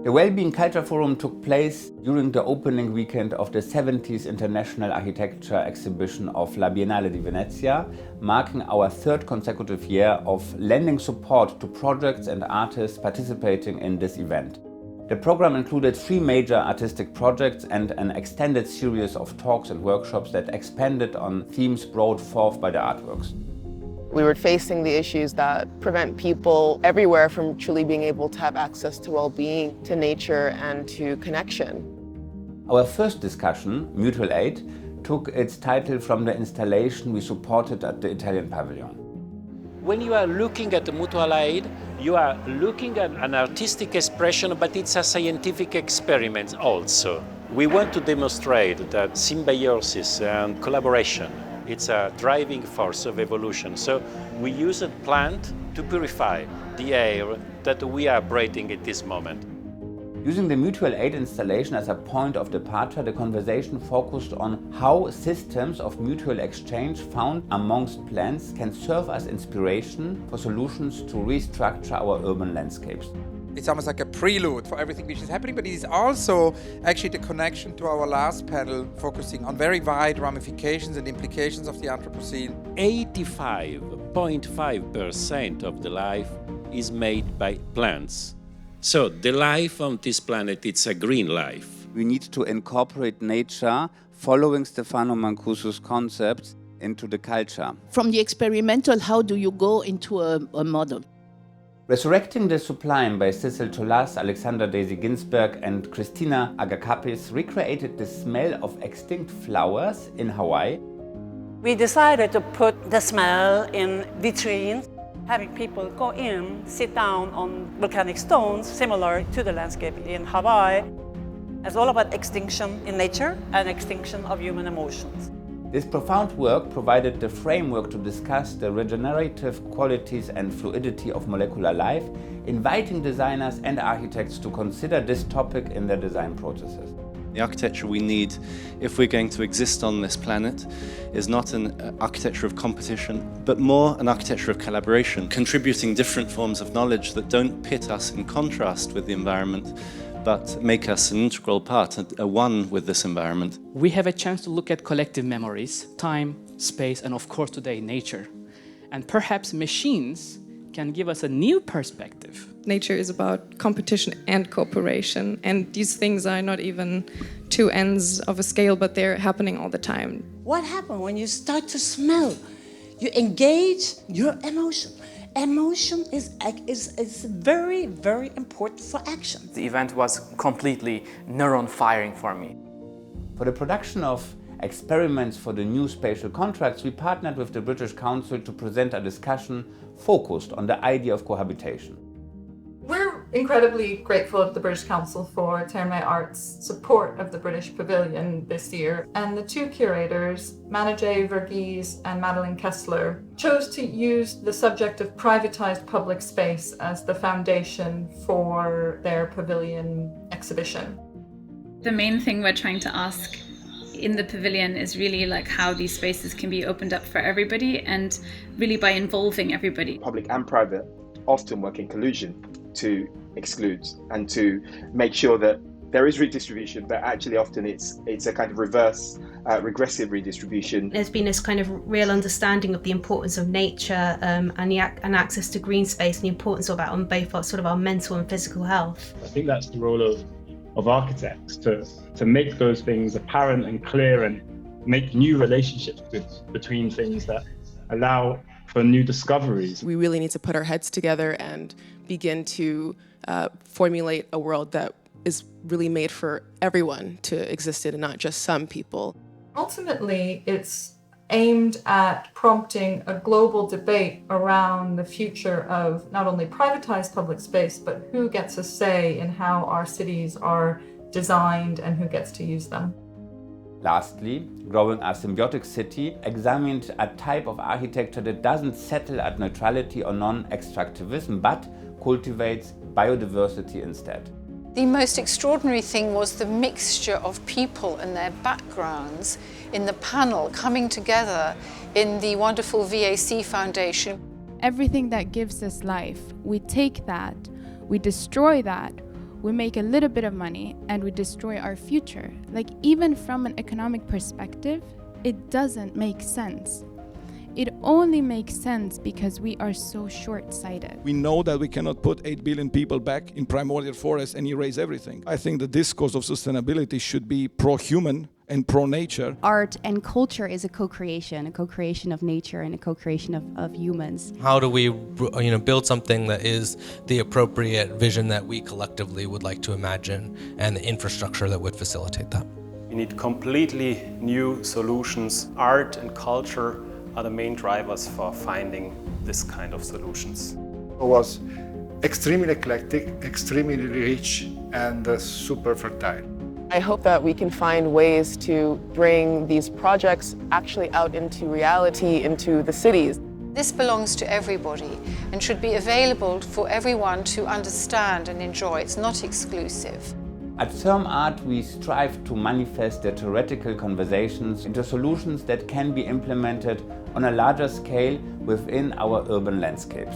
The Wellbeing Culture Forum took place during the opening weekend of the 70th International Architecture Exhibition of La Biennale di Venezia, marking our third consecutive year of lending support to projects and artists participating in this event. The program included 3 major artistic projects and an extended series of talks and workshops that expanded on themes brought forth by the artworks. We were facing the issues that prevent people everywhere from truly being able to have access to well-being, to nature, and to connection. Our first discussion, Mutual Aid, took its title from the installation we supported at the Italian pavilion. When you are looking at the mutual aid, you are looking at an artistic expression, but it's a scientific experiment also. We want to demonstrate that symbiosis and collaboration, it's a driving force of evolution. So we use a plant to purify the air that we are breathing at this moment. Using the mutual aid installation as a point of departure, the conversation focused on how systems of mutual exchange found amongst plants can serve as inspiration for solutions to restructure our urban landscapes. It's almost like a prelude for everything which is happening, but it is also actually the connection to our last panel, focusing on very wide ramifications and implications of the Anthropocene. 85.5% of the life is made by plants. So the life on this planet, it's a green life. We need to incorporate nature, following Stefano Mancuso's concepts, into the culture. From the experimental, how do you go into a model? Resurrecting the Sublime by SISSEL, TOLAAS, Alexandra Daisy Ginsberg and Christina Agakapis recreated the smell of extinct flowers in Hawaii. We decided to put the smell in vitrines, having people go in, sit down on volcanic stones similar to the landscape in Hawaii. It's all about extinction in nature and extinction of human emotions. This profound work provided the framework to discuss the regenerative qualities and fluidity of molecular life, inviting designers and architects to consider this topic in their design processes. The architecture we need, if we're going to exist on this planet, is not an architecture of competition, but more an architecture of collaboration, contributing different forms of knowledge that don't pit us in contrast with the environment, but make us an integral part, a one with this environment. We have a chance to look at collective memories, time, space, and of course today, nature. And perhaps machines can give us a new perspective. Nature is about competition and cooperation, and these things are not even 2 ends of a scale, but they're happening all the time. What happens when you start to smell? You engage your emotion. Emotion is very, very important for action. The event was completely neuron firing for me. For the production of experiments for the new spatial contracts, we partnered with the British Council to present a discussion focused on the idea of cohabitation. We're incredibly grateful of the British Council for Therme Art's support of the British Pavilion this year, and the 2 curators, MANIJEH, VERGHESE and Madeleine KESSLER, chose to use the subject of privatized public space as the foundation for their pavilion exhibition. The main thing we're trying to ask in the pavilion is really like how these spaces can be opened up for everybody, and really by involving everybody. Public and private often work in collusion to exclude and to make sure that there is redistribution, but actually often it's a kind of reverse, regressive redistribution. There's been this kind of real understanding of the importance of nature and access to green space, and the importance of that on both sort of our mental and physical health. I think that's the role of architects, to make those things apparent and clear and make new relationships between things that allow for new discoveries. We really need to put our heads together and begin to formulate a world that is really made for everyone to exist in and not just some people. Ultimately, it's aimed at prompting a global debate around the future of not only privatized public space, but who gets a say in how our cities are designed and who gets to use them. Lastly, Growing a Symbiotic City examined a type of architecture that doesn't settle at neutrality or non-extractivism, but cultivates biodiversity instead. The most extraordinary thing was the mixture of people and their backgrounds in the panel coming together in the wonderful VAC Foundation. Everything that gives us life, we take that, we destroy that, we make a little bit of money and we destroy our future. Like, even from an economic perspective, it doesn't make sense. It only makes sense because we are so short-sighted. We know that we cannot put 8 billion people back in primordial forests and erase everything. I think the discourse of sustainability should be pro-human and pro-nature. Art and culture is a co-creation of nature and a co-creation of humans. How do we build something that is the appropriate vision that we collectively would like to imagine and the infrastructure that would facilitate that? We need completely new solutions. Art and culture are the main drivers for finding this kind of solutions. It was extremely eclectic, extremely rich, and super fertile. I hope that we can find ways to bring these projects actually out into reality, into the cities. This belongs to everybody and should be available for everyone to understand and enjoy. It's not exclusive. At Therme Art, we strive to manifest the theoretical conversations into solutions that can be implemented on a larger scale within our urban landscapes.